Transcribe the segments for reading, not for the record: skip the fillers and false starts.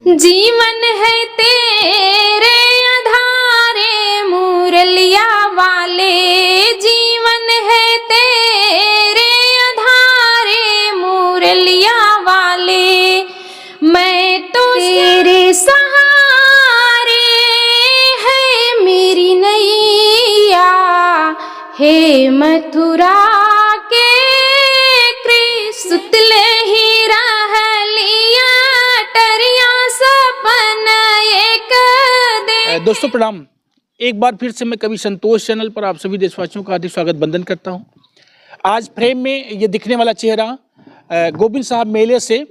जीवन है तेरे आधारे मुरलिया वाले, जीवन है तेरे आधारे मुरलिया वाले, मैं तो तेरे सहारे है मेरी नैया, हे मथुरा के कृष्ण तुतले ही रहलिया टरिया सपन एक दे। दोस्तों प्रणाम। एक बार फिर से मैं कवि संतोष चैनल पर आप सभी देशवासियों का हार्दिक स्वागत बंदन करता हूं। आज फ्रेम में ये दिखने वाला चेहरा गोविंद साहब मेले से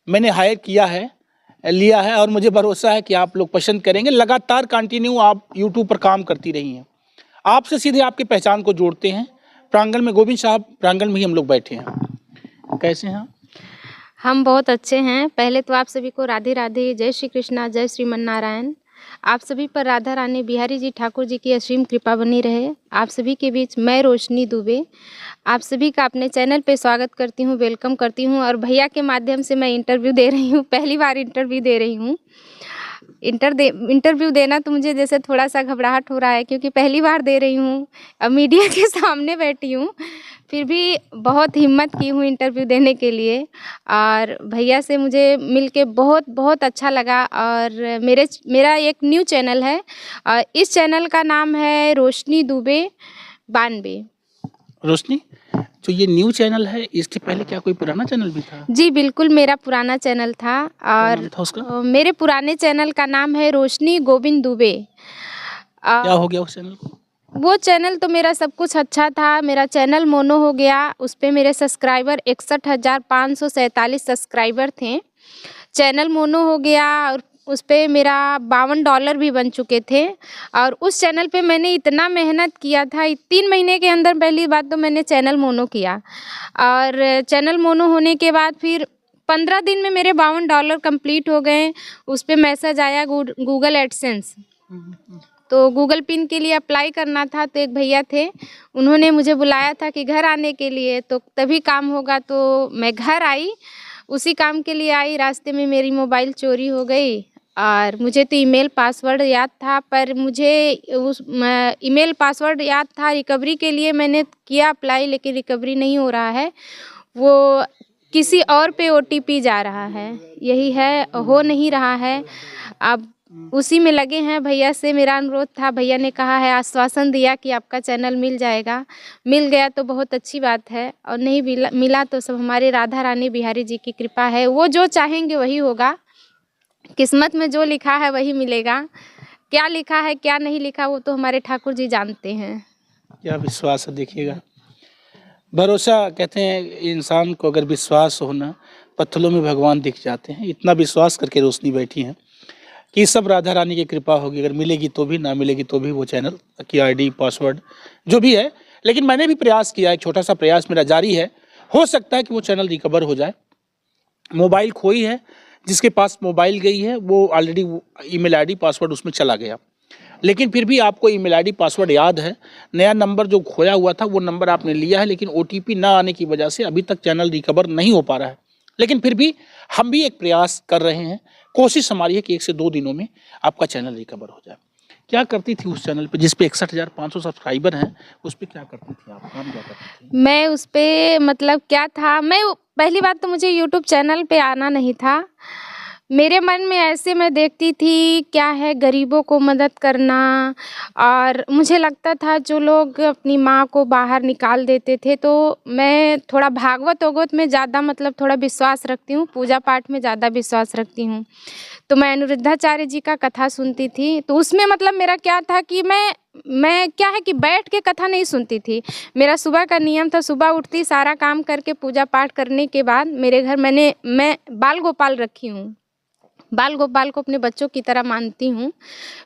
मैंने हायर लिया है और मुझे भरोसा है कि आप लोग पसंद करेंगे। लगातार कंटिन्यू आप यूट्यूब पर काम करती रही हैं। आपसे सीधे आपकी पहचान को जोड़ते हैं। प्रांगण में गोविंद साहब प्रांगण में ही हम लोग बैठे हैं। कैसे हैं? हम बहुत अच्छे हैं। पहले तो आप सभी को राधे राधे, जय श्री कृष्णा, जय श्रीमन नारायण। आप सभी पर राधा रानी बिहारी जी ठाकुर जी की असीम कृपा बनी रहे। आप सभी के बीच मैं रोशनी दुबे आप सभी का अपने चैनल पे स्वागत करती हूँ, वेलकम करती हूँ। और भैया के माध्यम से मैं इंटरव्यू दे रही हूँ, पहली बार इंटरव्यू दे रही हूँ। इंटरव्यू देना तो मुझे जैसे थोड़ा सा घबराहट हो रहा है, क्योंकि पहली बार दे रही हूँ, अब मीडिया के सामने बैठी हूँ। फिर भी बहुत हिम्मत की हूँ इंटरव्यू देने के लिए। और भैया से मुझे मिलके बहुत बहुत अच्छा लगा। और मेरा एक न्यू चैनल है और इस चैनल का नाम है रोशनी दुबे 92। रोशनी, जो ये न्यू चैनल है, इसके पहले क्या कोई पुराना चैनल भी था? जी बिल्कुल, मेरा पुराना चैनल था। क्या नाम और था उसका? मेरे पुराने चैनल का नाम है रोशनी गोविंद दुबे। क्या हो गया उस चैनल को? वो चैनल तो मेरा सब कुछ अच्छा था। मेरा चैनल मोनो हो गया। उस पर मेरे सब्सक्राइबर 61,547 सब्सक्राइबर थे। चैनल मोनो हो गया और उस पर मेरा $52 भी बन चुके थे। और उस चैनल पे मैंने इतना मेहनत किया था, 3 महीने के अंदर पहली बात तो मैंने चैनल मोनो किया। और चैनल मोनो होने के बाद फिर 15 दिन में मेरे $52 कंप्लीट हो गए। उस पर मैसेज आया गूगल एडसेंस, तो गूगल पिन के लिए अप्लाई करना था। तो एक भैया थे, उन्होंने मुझे बुलाया था कि घर आने के लिए, तो तभी काम होगा। तो मैं घर आई, उसी काम के लिए आई। रास्ते में मेरी मोबाइल चोरी हो गई और मुझे तो ईमेल पासवर्ड याद था, पर मुझे उस ईमेल पासवर्ड याद था। रिकवरी के लिए मैंने किया अप्लाई, लेकिन रिकवरी नहीं हो रहा है, वो किसी और पे OTP जा रहा है। यही है, हो नहीं रहा है। अब उसी में लगे हैं। भैया से मेरा अनुरोध था, भैया ने कहा है, आश्वासन दिया कि आपका चैनल मिल जाएगा। मिल गया तो बहुत अच्छी बात है, और नहीं मिला तो सब हमारे राधा रानी बिहारी जी की कृपा है। वो जो चाहेंगे वही होगा। किस्मत में जो लिखा है वही मिलेगा। क्या लिखा है क्या नहीं लिखा वो तो हमारे ठाकुर जी जानते हैं। क्या विश्वास है, देखिएगा। भरोसा कहते हैं इंसान को, अगर विश्वास हो ना, पत्थरों में भगवान दिख जाते हैं। इतना विश्वास करके रोशनी बैठी हैं कि सब राधा रानी की कृपा होगी। अगर मिलेगी तो भी, ना मिलेगी तो भी वो चैनल की ID पासवर्ड जो भी है। लेकिन मैंने भी प्रयास किया, एक छोटा सा प्रयास मेरा जारी है। हो सकता है कि वो चैनल रिकवर हो जाए। मोबाइल खोई है, जिसके पास मोबाइल गई है वो ऑलरेडी ईमेल ID पासवर्ड उसमें चला गया। लेकिन फिर भी आपको ईमेल ID पासवर्ड याद है। नया नंबर जो खोया हुआ था वो नंबर आपने लिया है, लेकिन OTP ना आने की वजह से अभी तक चैनल रिकवर नहीं हो पा रहा है। लेकिन फिर भी हम भी एक प्रयास कर रहे हैं। कोशिश हमारी है कि 1 से 2 दिनों में आपका चैनल रिकवर हो जाए। क्या करती थी उस चैनल पे जिस पे 61,500 सब्सक्राइबर हैं? उस पे क्या करती थी आप? काम क्या करती थी? मैं उस पे मतलब क्या था, मैं पहली बात तो मुझे यूट्यूब चैनल पे आना नहीं था। मेरे मन में ऐसे मैं देखती थी क्या है, गरीबों को मदद करना। और मुझे लगता था जो लोग अपनी माँ को बाहर निकाल देते थे, तो मैं थोड़ा भागवत ओगवत में ज़्यादा मतलब थोड़ा विश्वास रखती हूँ, पूजा पाठ में ज़्यादा विश्वास रखती हूँ। तो मैं अनिरुद्धाचार्य जी का कथा सुनती थी। तो उसमें मतलब मेरा क्या था कि मैं क्या है कि बैठ के कथा नहीं सुनती थी। मेरा सुबह का नियम था, सुबह उठती, सारा काम करके पूजा पाठ करने के बाद मेरे घर मैं बाल गोपाल रखी हूँ। बाल गोपाल को अपने बच्चों की तरह मानती हूँ।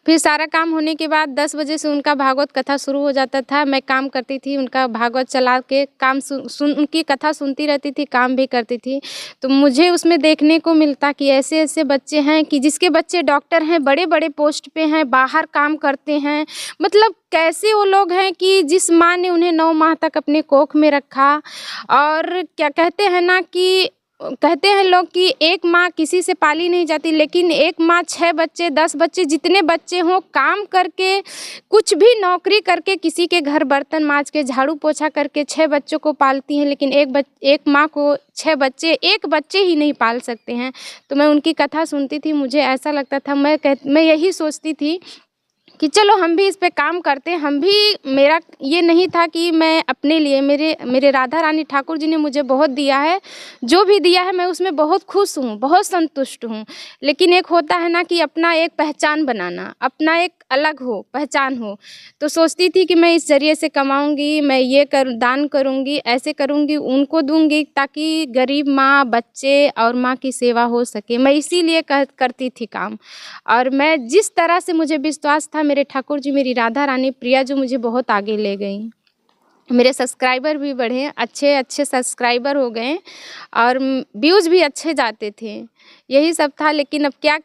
फिर सारा काम होने के बाद 10 बजे से उनका भागवत कथा शुरू हो जाता था। मैं काम करती थी, उनका भागवत चला के काम उनकी कथा सुनती रहती थी, काम भी करती थी। तो मुझे उसमें देखने को मिलता कि ऐसे ऐसे बच्चे हैं कि जिसके बच्चे डॉक्टर हैं, बड़े बड़े पोस्ट पे हैं, बाहर काम करते हैं। मतलब कैसे वो लोग हैं कि जिस माँ ने उन्हें 9 माह तक अपने कोख में रखा। और क्या कहते हैं ना कि कहते हैं लोग कि एक माँ किसी से पाली नहीं जाती, लेकिन एक माँ 6 बच्चे 10 बच्चे जितने बच्चे हों काम करके, कुछ भी नौकरी करके, किसी के घर बर्तन मांज के, झाड़ू पोछा करके 6 बच्चों को पालती हैं। लेकिन एक माँ को 6 बच्चे, एक बच्चे ही नहीं पाल सकते हैं। तो मैं उनकी कथा सुनती थी, मुझे ऐसा लगता था, मैं यही सोचती थी कि चलो हम भी इस पे काम करते हैं। हम भी, मेरा ये नहीं था कि मैं अपने लिए, मेरे राधा रानी ठाकुर जी ने मुझे बहुत दिया है, जो भी दिया है मैं उसमें बहुत खुश हूँ, बहुत संतुष्ट हूँ। लेकिन एक होता है ना कि अपना एक पहचान बनाना, अपना एक अलग हो, पहचान हो। तो सोचती थी कि मैं इस ज़रिए से कमाऊँगी, मैं ये दान करूँगी, ऐसे करूँगी, उनको दूँगी ताकि गरीब माँ, बच्चे और माँ की सेवा हो सके। मैं इसीलिए करती थी काम। और मैं जिस तरह से मुझे विश्वास था, मेरे ठाकुर जी, मेरी राधा रानी प्रिया जो मुझे बहुत आगे ले गई। मेरे सब्सक्राइबर भी बढ़े, अच्छे सब्सक्राइबर हो गए और व्यूज़ भी अच्छे जाते थे। यही सब था। लेकिन अब क्या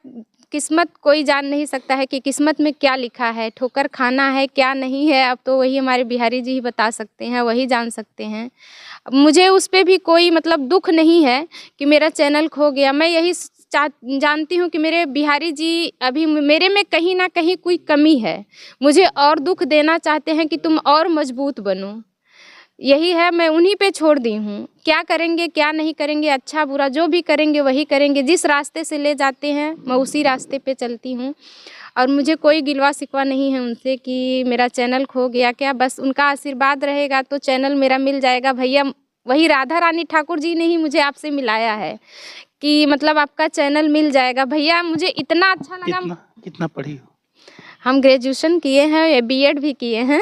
किस्मत, कोई जान नहीं सकता है कि किस्मत में क्या लिखा है, ठोकर खाना है क्या नहीं है, अब तो वही हमारे बिहारी जी ही बता सकते हैं, वही जान सकते हैं। अब मुझे उस पे भी कोई मतलब दुख नहीं है कि मेरा चैनल खो गया। मैं यही जानती हूँ कि मेरे बिहारी जी अभी मेरे में कहीं ना कहीं कोई कमी है, मुझे और दुख देना चाहते हैं कि तुम और मजबूत बनो। यही है, मैं उन्हीं पे छोड़ दी हूँ। क्या करेंगे क्या नहीं करेंगे, अच्छा बुरा जो भी करेंगे वही करेंगे। जिस रास्ते से ले जाते हैं मैं उसी रास्ते पे चलती हूँ। और मुझे कोई गिलवा शिकवा नहीं है उनसे कि मेरा चैनल खो गया क्या। बस उनका आशीर्वाद रहेगा तो चैनल मेरा मिल जाएगा। भैया, वही राधा रानी ठाकुर जी ने ही मुझे आपसे मिलाया है कि मतलब आपका चैनल मिल जाएगा। भैया मुझे इतना अच्छा लगा। कितना पढ़ी हो? हम ग्रेजुएशन किए हैं, बीएड भी किए हैं।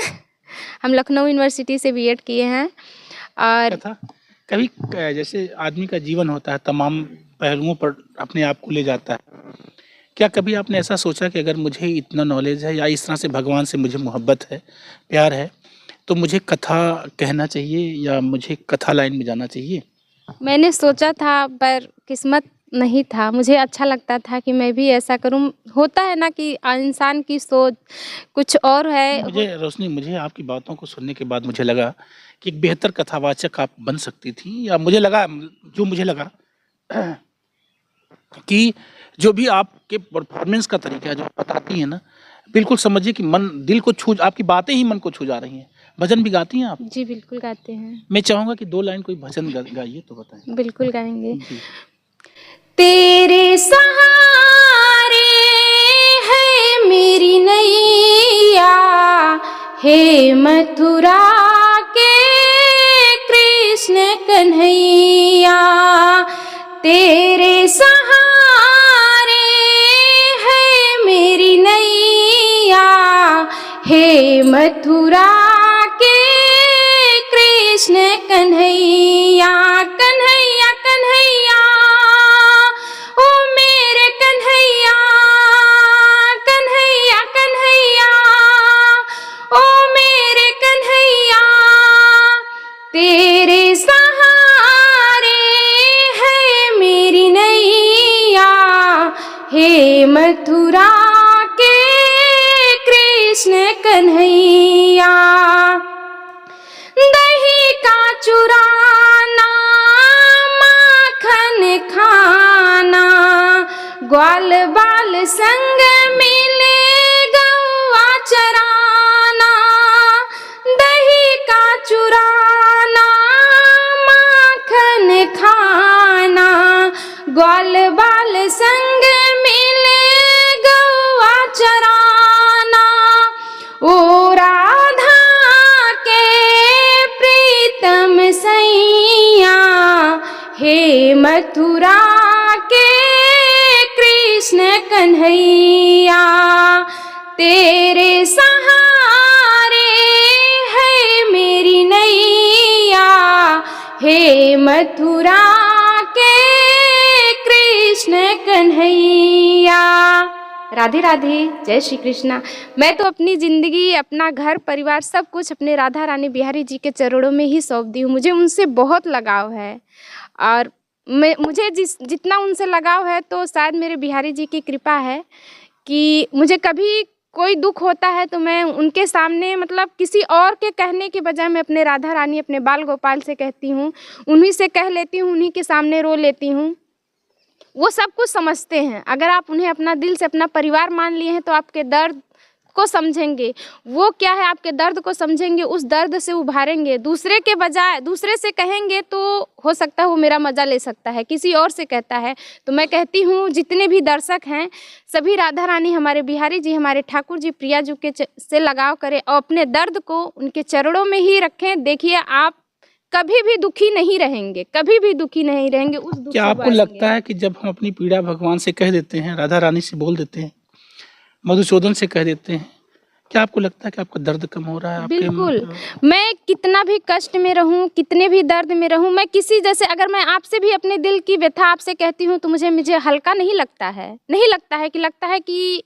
हम लखनऊ यूनिवर्सिटी से बीएड किए हैं। और कभी जैसे आदमी का जीवन होता है, तमाम पहलुओं पर अपने आप को ले जाता है। क्या कभी आपने ऐसा सोचा कि अगर मुझे इतना नॉलेज है या इस तरह से भगवान से मुझे मोहब्बत है, प्यार है, तो मुझे कथा कहना चाहिए या मुझे कथा लाइन में जाना चाहिए? मैंने सोचा था पर किस्मत नहीं था। मुझे अच्छा लगता था कि मैं भी ऐसा करूं। होता है ना कि इंसान की सोच कुछ और है। मुझे आपकी बातों को सुनने के बाद मुझे लगा कि एक बेहतर कथावाचक आप बन सकती थी, या मुझे लगा कि जो भी आपके परफॉर्मेंस का तरीका है, जो बताती हैं ना, बिल्कुल समझिए कि मन दिल को आपकी बातें ही मन को छू जा रही हैं। भजन भी गाती हैं आप? जी बिल्कुल गाते हैं। मैं चाहूँगा कि 2 लाइन कोई भजन गाइए तो बताएं। बिल्कुल गाएंगे। तेरे सहारे है मेरी नैया, हे मथुरा के कृष्ण कन्हैया। तेरे सहारे है मेरी नैया, हे मथुरा के कृष्ण कन्हैया। कन्हैया कन्हैया ओ मेरे कन्हैया, कन्हैया कन्हैया ओ मेरे कन्हैया। तेरे सहारे है मेरी नैया, हे मथुरा के कृष्ण कन्हैया। दही का चुराना, माखन खाना, ग्वाल बाल संग मिले गौआ चराना। दही का चुराना, माखन खाना, ग्वाल बाल संग मिले गौआ चराना। ओ राधा के प्रीतम सैया, हे मथुरा के कृष्ण कन्हैया। तेरे सहारे है मेरी नैया, हे मथुरा के कृष्ण कन्हैया। राधे राधे, जय श्री कृष्णा। मैं तो अपनी ज़िंदगी, अपना घर परिवार सब कुछ अपने राधा रानी बिहारी जी के चरणों में ही सौंप दी हूँ। मुझे उनसे बहुत लगाव है और मुझे जितना उनसे लगाव है तो शायद मेरे बिहारी जी की कृपा है कि मुझे कभी कोई दुख होता है तो मैं उनके सामने मतलब किसी और के कहने के बजाय मैं अपने राधा रानी, अपने बाल गोपाल से कहती हूँ, उन्हीं से कह लेती हूँ, उन्हीं के सामने रो लेती हूँ। वो सब कुछ समझते हैं। अगर आप उन्हें अपना दिल से अपना परिवार मान लिए हैं तो आपके दर्द को समझेंगे। वो क्या है, आपके दर्द को समझेंगे, उस दर्द से उभारेंगे। दूसरे के बजाय दूसरे से कहेंगे तो हो सकता है वो मेरा मज़ा ले सकता है, किसी और से कहता है। तो मैं कहती हूँ जितने भी दर्शक हैं सभी राधा रानी, हमारे बिहारी जी, हमारे ठाकुर जी, प्रिया जी के से लगाव करें और अपने दर्द को उनके चरणों में ही रखें। देखिए आप कभी भी दुखी नहीं रहेंगे, कभी भी दुखी नहीं रहेंगे। उस दुख क्या आपको लगता है कि जब हम अपनी पीड़ा भगवान से कह देते हैं, राधा रानी से बोल देते हैं, मधुसूदन से कह देते हैं, क्या आपको लगता है कि आपका दर्द कम हो रहा है? बिल्कुल। मैं कितना भी कष्ट में रहूं, कितने भी दर्द में रहूं, मैं किसी जैसे अगर मैं आपसे भी अपने दिल की व्यथा आपसे कहती हूं तो मुझे हल्का नहीं लगता है। नहीं लगता है कि लगता है कि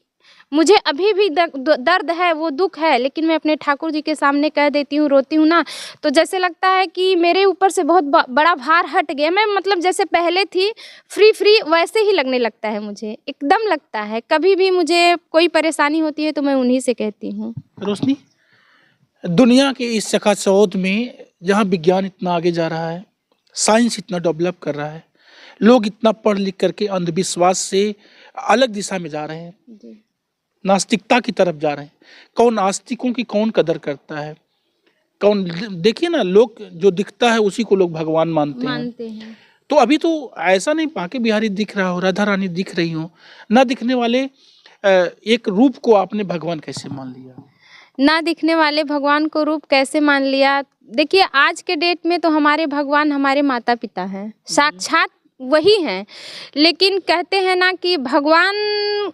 मुझे अभी भी दर्द है, वो दुख है, लेकिन मैं अपने ठाकुर जी के सामने कह देती हूँ, रोती हूँ ना, तो जैसे लगता है कि मेरे ऊपर से बहुत बड़ा भार हट गया। मैं मतलब जैसे पहले थी फ्री वैसे ही लगने लगता है, मुझे एकदम लगता है। कभी भी मुझे कोई परेशानी होती है तो मैं उन्हीं से कहती हूँ। रोशनी, दुनिया के इस चकाचौंध में जहाँ विज्ञान इतना आगे जा रहा है, साइंस इतना डेवलप कर रहा है, लोग इतना पढ़ लिख करके अंधविश्वास से अलग दिशा में जा रहे हैं, नास्तिकता की तरफ जा रहे हैं। कौन आस्तिकों की कौन कदर करता है, कौन, देखिए ना, लोग जो दिखता है उसी को लोग भगवान मानते हैं। तो अभी तो ऐसा नहीं बांके बिहारी दिख रहा हो, राधा रानी दिख रही हो, ना दिखने वाले एक रूप को आपने भगवान कैसे मान लिया? ना दिखने वाले भगवान को रूप कैसे मान लिया? देखिए आज के डेट में तो हमारे भगवान हमारे माता पिता हैं, साक्षात वही हैं। लेकिन कहते हैं ना कि भगवान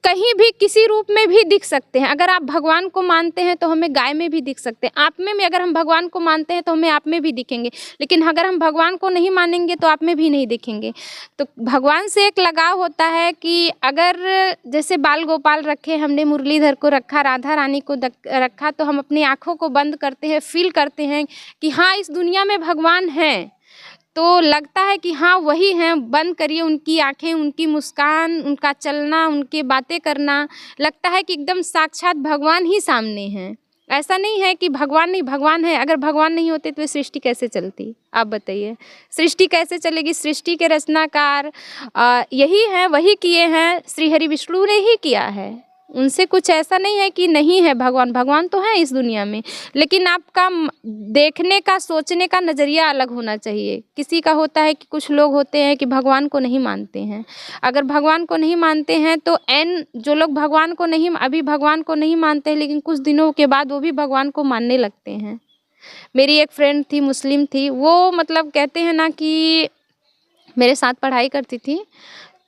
कहीं भी किसी रूप में भी दिख सकते हैं। अगर आप भगवान को मानते हैं तो हमें गाय में भी दिख सकते हैं, आप में अगर हम भगवान को मानते हैं तो हमें आप में भी दिखेंगे। लेकिन अगर हम भगवान को नहीं मानेंगे तो आप में भी नहीं दिखेंगे। तो भगवान से एक लगाव होता है कि अगर जैसे बाल गोपाल रखे, हमने मुरलीधर को रखा, राधा रानी को रखा, तो हम अपनी आँखों को बंद करते हैं, फील करते हैं कि हाँ इस दुनिया में भगवान हैं। तो लगता है कि हाँ वही हैं। बंद करिए उनकी आंखें, उनकी मुस्कान, उनका चलना, उनके बातें करना, लगता है कि एकदम साक्षात भगवान ही सामने हैं। ऐसा नहीं है कि भगवान नहीं, भगवान है। अगर भगवान नहीं होते तो ये सृष्टि कैसे चलती, आप बताइए? सृष्टि कैसे चलेगी? सृष्टि के रचनाकार यही हैं, वही किए हैं, श्री हरि विष्णु ने ही किया है। उनसे कुछ ऐसा नहीं है कि नहीं है भगवान, भगवान तो है इस दुनिया में। लेकिन आपका देखने का, सोचने का नज़रिया अलग होना चाहिए। किसी का होता है कि कुछ लोग होते हैं कि भगवान को नहीं मानते हैं। अगर भगवान को नहीं मानते हैं तो जो लोग भगवान को नहीं, अभी भगवान को नहीं मानते हैं, लेकिन कुछ दिनों के बाद वो भी भगवान को मानने लगते हैं। मेरी एक फ्रेंड थी, मुस्लिम थी, वो मतलब कहते हैं ना कि मेरे साथ पढ़ाई करती थी,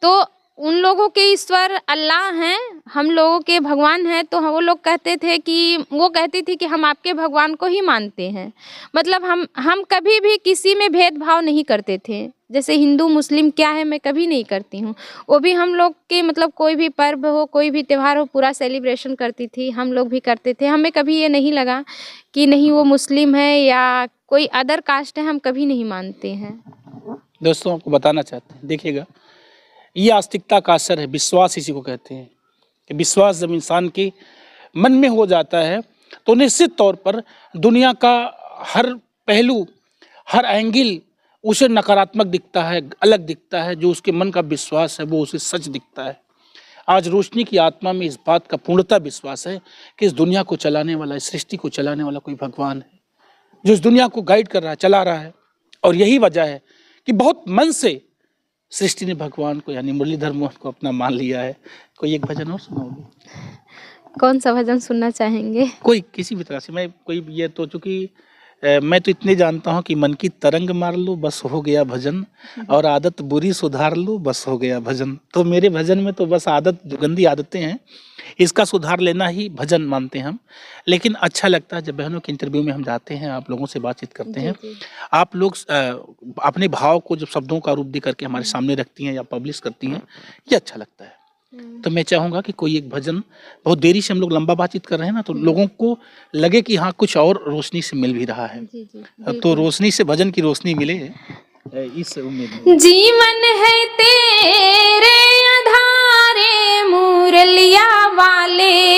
तो उन लोगों के ईश्वर अल्लाह हैं, हम लोगों के भगवान हैं। तो वो लोग कहते थे कि, वो कहती थी कि हम आपके भगवान को ही मानते हैं। मतलब हम कभी भी किसी में भेदभाव नहीं करते थे। जैसे हिंदू मुस्लिम क्या है, मैं कभी नहीं करती हूँ। वो भी हम लोग के मतलब कोई भी पर्व हो, कोई भी त्यौहार हो, पूरा सेलिब्रेशन करती थी, हम लोग भी करते थे। हमें कभी ये नहीं लगा कि नहीं वो मुस्लिम है या कोई अदर कास्ट है, हम कभी नहीं मानते हैं। दोस्तों आपको बताना चाहते हैं, देखिएगा, ये आस्तिकता का असर है। विश्वास इसी को कहते हैं कि विश्वास जब इंसान के मन में हो जाता है तो निश्चित तौर पर दुनिया का हर पहलू, हर एंगल उसे नकारात्मक दिखता है, अलग दिखता है। जो उसके मन का विश्वास है वो उसे सच दिखता है। आज रोशनी की आत्मा में इस बात का पूर्णतः विश्वास है कि इस दुनिया को चलाने वाला, इस सृष्टि को चलाने वाला कोई भगवान है जो इस दुनिया को गाइड कर रहा है, चला रहा है। और यही वजह है कि बहुत मन से सृष्टि ने भगवान को यानी मुरलीधर मोहन को अपना मान लिया है। कोई एक भजन और सुनाओगे? कौन सा भजन सुनना चाहेंगे? कोई किसी भी तरह से। मैं कोई ये तो, चूँकि मैं तो इतने जानता हूँ कि मन की तरंग मार लो बस हो गया भजन, और आदत बुरी सुधार लो बस हो गया भजन। तो मेरे भजन में तो बस आदत, जो गंदी आदतें हैं, इसका सुधार लेना ही भजन मानते हैं हम। लेकिन अच्छा लगता है जब बहनों के इंटरव्यू में हम जाते हैं, आप लोगों से बातचीत करते हैं, आप लोग अपने भाव को जब शब्दों का रूप दे करके हमारे सामने रखती हैं या पब्लिश करती हैं, ये अच्छा लगता है। तो मैं चाहूँगा कि कोई एक भजन, बहुत देरी से हम लोग लंबा बातचीत कर रहे हैं ना, तो लोगों को लगे कि हाँ कुछ और रोशनी से मिल भी रहा है। तो रोशनी से भजन की रोशनी मिले, इस उम्मीद में। जीवन है तेरे आधारे मुरलिया वाले,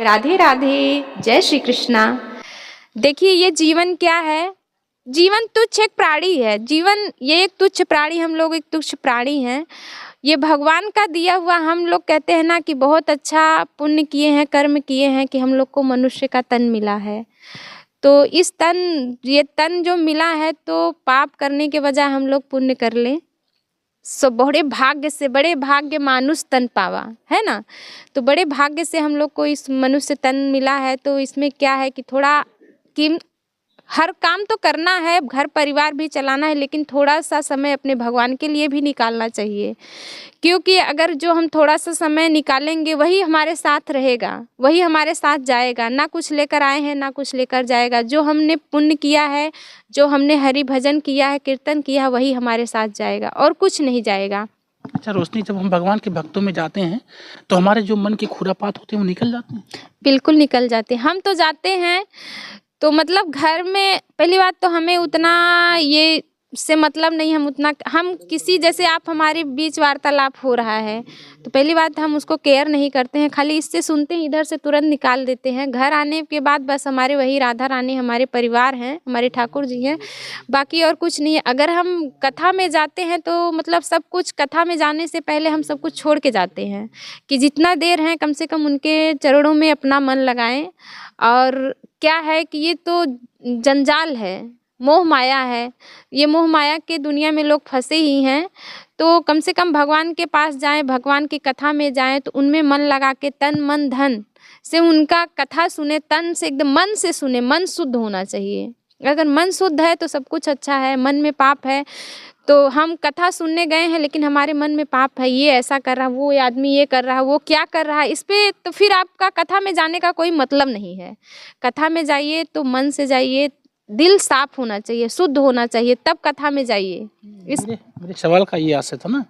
राधे राधे, जय श्री कृष्णा। देखिए ये जीवन क्या है, जीवन तुच्छ एक प्राणी है, जीवन ये एक तुच्छ प्राणी, हम लोग एक तुच्छ प्राणी हैं। ये भगवान का दिया हुआ, हम लोग कहते हैं ना कि बहुत अच्छा पुण्य किए हैं, कर्म किए हैं कि हम लोग को मनुष्य का तन मिला है। तो इस ये तन जो मिला है तो पाप करने के बजाय हम लोग पुण्य कर लें, सो बड़े भाग्य से, बड़े भाग्य मानुष तन पावा, है ना। तो बड़े भाग्य से हम लोग को इस मनुष्य तन मिला है। तो इसमें क्या है कि थोड़ा कि हर काम तो करना है, घर परिवार भी चलाना है, लेकिन थोड़ा सा समय अपने भगवान के लिए भी निकालना चाहिए। क्योंकि अगर जो हम थोड़ा सा समय निकालेंगे वही हमारे साथ रहेगा, वही हमारे साथ जाएगा। ना कुछ लेकर आए हैं ना कुछ लेकर जाएगा। जो हमने पुण्य किया है, जो हमने हरि भजन किया है, कीर्तन किया है, वही हमारे साथ जाएगा और कुछ नहीं जाएगा। अच्छा रोशनी, जब हम भगवान के भक्तों में जाते हैं तो हमारे जो मन के खुरापात होते हैं वो निकल जाते हैं? बिल्कुल निकल जाते हैं। हम तो जाते हैं तो मतलब घर में पहली बात तो हमें उतना ये से मतलब नहीं, हम किसी जैसे आप हमारे बीच वार्तालाप हो रहा है तो पहली बात हम उसको केयर नहीं करते हैं, खाली इससे सुनते हैं, इधर से तुरंत निकाल देते हैं। घर आने के बाद बस हमारे वही राधा रानी हमारे परिवार हैं, हमारे ठाकुर जी हैं, बाकी और कुछ नहीं है। अगर हम कथा में जाते हैं तो मतलब सब कुछ, कथा में जाने से पहले हम सब कुछ छोड़ के जाते हैं कि जितना देर है कम से कम उनके चरणों में अपना मन लगाएं। और क्या है कि ये तो जंजाल है, मोह माया है, ये मोह माया के दुनिया में लोग फंसे ही हैं। तो कम से कम भगवान के पास जाएं, भगवान की कथा में जाएं तो उनमें मन लगा के तन मन धन से उनका कथा सुने, तन से एकदम मन से सुने। मन शुद्ध होना चाहिए, अगर मन शुद्ध है तो सब कुछ अच्छा है। मन में पाप है तो हम कथा सुनने गए हैं लेकिन हमारे मन में पाप है, ये ऐसा कर रहा, वो आदमी ये कर रहा, वो क्या कर रहा है, इस पे तो फिर आपका कथा में जाने का कोई मतलब नहीं है। कथा में जाइए तो मन से जाइए, दिल साफ होना चाहिए, शुद्ध होना चाहिए, तब कथा में जाइए। मेरे सवाल का ये आशय था ना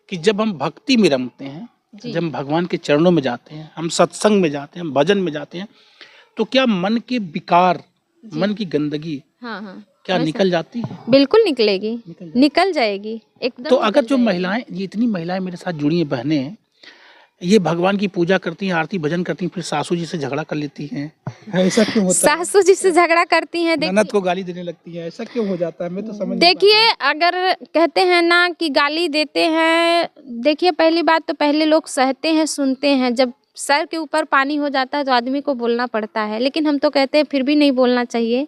कि जब हम भक्ति में रमते हैं, जब हम भगवान के चरणों में जाते हैं, हम सत्संग में जाते हैं, हम भजन में जाते हैं, तो क्या मन के विकार, मन की गंदगी हाँ क्या निकल जाती है? बिल्कुल निकलेगी, निकल जाएगी एकदम। तो अगर जो महिलाएं, ये इतनी महिलाएं मेरे साथ जुड़ी हैं, बहनें हैं, ये भगवान की पूजा करती हैं, आरती भजन करती हैं, फिर सासू जी से झगड़ा कर लेती हैं, ऐसा क्यों होता है? सासू जी से झगड़ा करती हैं, ननद को गाली देने लगती है, ऐसा क्यों हो जाता है? मैं तो समझ देखिए, अगर कहते हैं ना कि गाली देते हैं, देखिए पहली बात तो पहले लोग सहते हैं, सुनते हैं, जब सर के ऊपर पानी हो जाता है तो आदमी को बोलना पड़ता है। लेकिन हम तो कहते हैं फिर भी नहीं बोलना चाहिए।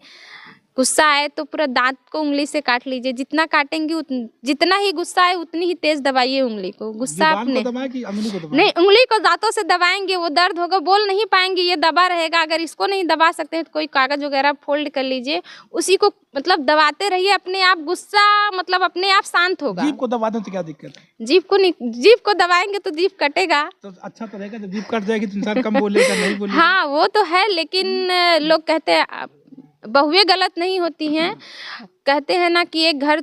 गुस्सा आए तो पूरा दांत को उंगली से काट लीजिए, जितना काटेंगे जितना ही गुस्सा आए उतनी ही तेज दबाइए उंगली को। गुस्सा आपने नहीं, उंगली को दांतों से दबाएंगे, वो दर्द होगा, बोल नहीं पाएंगे, ये दबा रहेगा। अगर इसको नहीं दबा सकते हैं तो कोई कागज वगैरह फोल्ड कर लीजिए, उसी को मतलब दबाते रहिए, अपने आप गुस्सा मतलब अपने आप शांत होगा। जीभ को दबा दें तो क्या दिक्कत है? जीभ को दबाएंगे तो जीभ कटेगा, तो अच्छा तो रहेगा। जब जीभ कट जाएगी तो इंसान कम बोलेगा, नहीं बोलेगा। हाँ वो तो है, लेकिन लोग कहते हैं बहुएं गलत नहीं होती हैं। कहते हैं ना कि एक घर,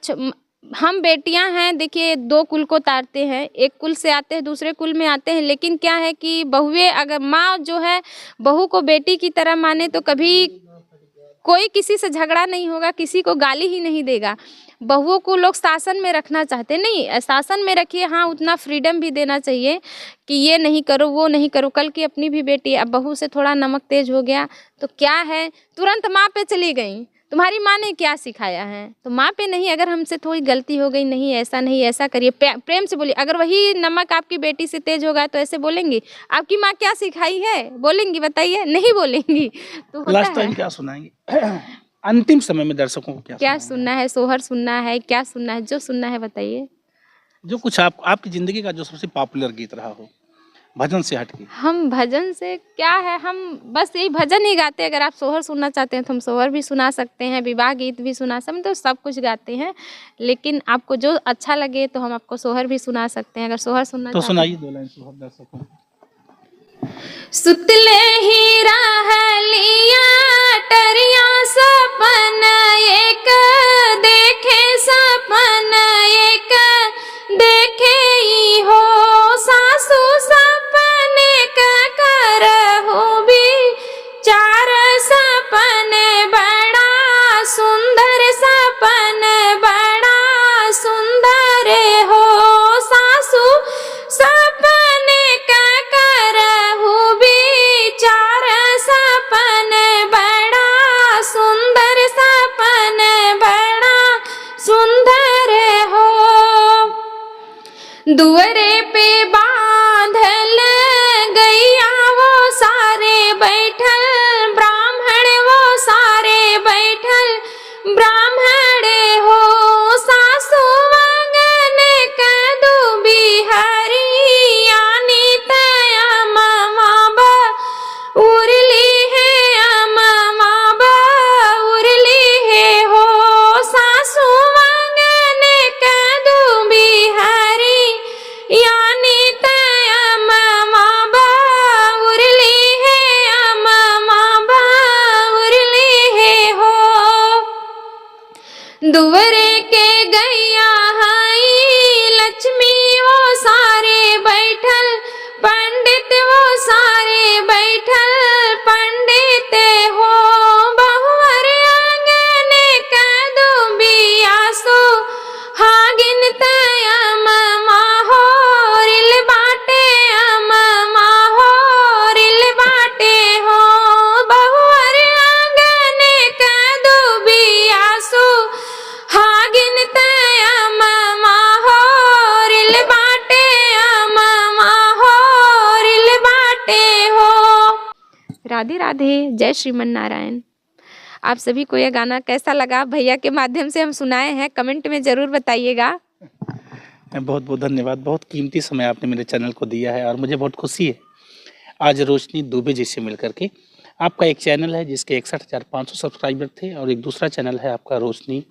हम बेटियां हैं, देखिए दो कुल को तारते हैं, एक कुल से आते हैं दूसरे कुल में आते हैं। लेकिन क्या है कि बहुएं, अगर माँ जो है बहू को बेटी की तरह माने तो कभी कोई किसी से झगड़ा नहीं होगा, किसी को गाली ही नहीं देगा। बहुओं को लोग शासन में रखना चाहते नहीं, शासन में रखिए, हाँ उतना फ्रीडम भी देना चाहिए कि ये नहीं करो वो नहीं करो। कल की अपनी भी बेटी, अब बहू से थोड़ा नमक तेज हो गया तो क्या है, तुरंत माँ पे चली गई, तुम्हारी माँ ने क्या सिखाया है, तो माँ पे नहीं। अगर हमसे थोड़ी गलती हो गई, नहीं ऐसा नहीं, ऐसा करिए, प्रेम से बोलिए। अगर वही नमक आपकी बेटी से तेज होगा तो ऐसे बोलेंगी, आपकी माँ क्या सिखाई है, बोलेंगी? बताइए, नहीं बोलेंगी। तो लास्ट टाइम क्या सुनाएंगे? अंतिम समय में दर्शकों को क्या सुनना है? सोहर सुनना है, क्या सुनना है, जो सुनना है बताइए। जो कुछ आपकी जिंदगी का जो सबसे पॉपुलर गीत रहा हो, भजन से हटके। हम भजन से क्या है, हम बस यही भजन ही गाते हैं। अगर आप सोहर सुनना चाहते हैं तो हम सोहर भी सुना सकते हैं, विवाह गीत भी सुना सकते हैं, तो सब कुछ गाते हैं। लेकिन आपको जो अच्छा लगे तो हम आपको सोहर भी सुना सकते हैं। अगर सोहर सुनना तो सुनाइए 2 लाइन सोहर दर्शकों को। सुतले ही रहलिया टरिया सपन एक देखे, सपन एक देखे ही हो, सासू सपन का करहु भी चार, सपन बड़ा सुंदर, सपन बड़ा सुंदर हो, सासू सपन का करहु विचार, दुअरे पे बांधल गैया वो सारे बैठल, ब्राह्मण वो सारे बैठल, ब्राह्मण हो सासु आंगन कदू बिहारी, यानी तया मामा बा उरली है, मामा बा उरली है हो सासु आंगन कदू बिहारी, यानी तया मामा बा उरली है, मामा बा उरली है हो। दुवरे के गैया हाई लक्ष्मी वो सारे बैठल, पंडित वो सारे बैठल, पंडित हो बहुवर आंगन कदू बियासो, हागिन तया मामा हो रिल बाटे, मामा हो रिल बाटे हो बहुवर आंगन कदू बियासो, हागिन तया मामा हो रिल बाटे, मामा हो रिल बाटे हो। राधे राधे, जय श्रीमन नारायण। आप सभी को यह गाना कैसा लगा, भैया के माध्यम से हम सुनाए हैं, कमेंट में ज़रूर बताइएगा। बहुत बहुत धन्यवाद। बहुत कीमती समय आपने मेरे चैनल को दिया है और मुझे बहुत खुशी है आज रोशनी दुबे जी से मिलकर के। आपका एक चैनल है जिसके 61,500 सब्सक्राइबर थे और एक दूसरा चैनल है आपका रोशनी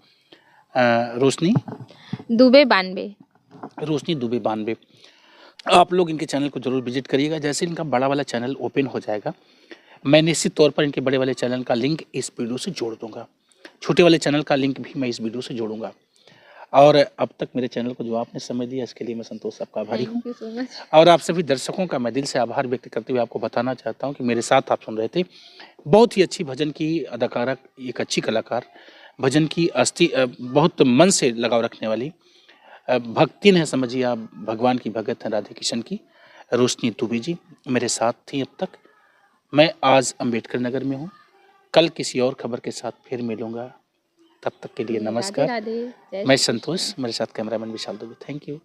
दुबे 92। रोशनी दुबे 92। आप लोग इनके चैनल को जरूर विजिट करिएगा। जैसे इनका बड़ा वाला चैनल ओपन हो जाएगा, मैं निश्चित तौर पर इनके बड़े वाले चैनल का लिंक इस वीडियो से जोड़ दूंगा, छोटे वाले चैनल का लिंक भी मैं इस वीडियो से जोड़ूंगा। और अब तक मेरे चैनल को जो आपने समय दिया इसके लिए मैं संतोष आपका आभारी हूँ। और आप सभी दर्शकों का मैं दिल से आभार व्यक्त करते हुए आपको बताना चाहता हूँ कि मेरे साथ आप सुन रहे थे बहुत ही अच्छी भजन की अदाकारा, एक अच्छी कलाकार, भजन की बहुत मन से लगाव रखने वाली भक्तिन है, समझिए आप, भगवान की भगत है, राधे किशन की, रोशनी दुबे जी मेरे साथ थी अब तक। मैं आज अंबेडकर नगर में हूँ, कल किसी और खबर के साथ फिर मिलूंगा, तब तक के लिए नमस्कार। राधे राधे, मैं संतोष, मेरे साथ cameraman Vishal Dubey. Thank you.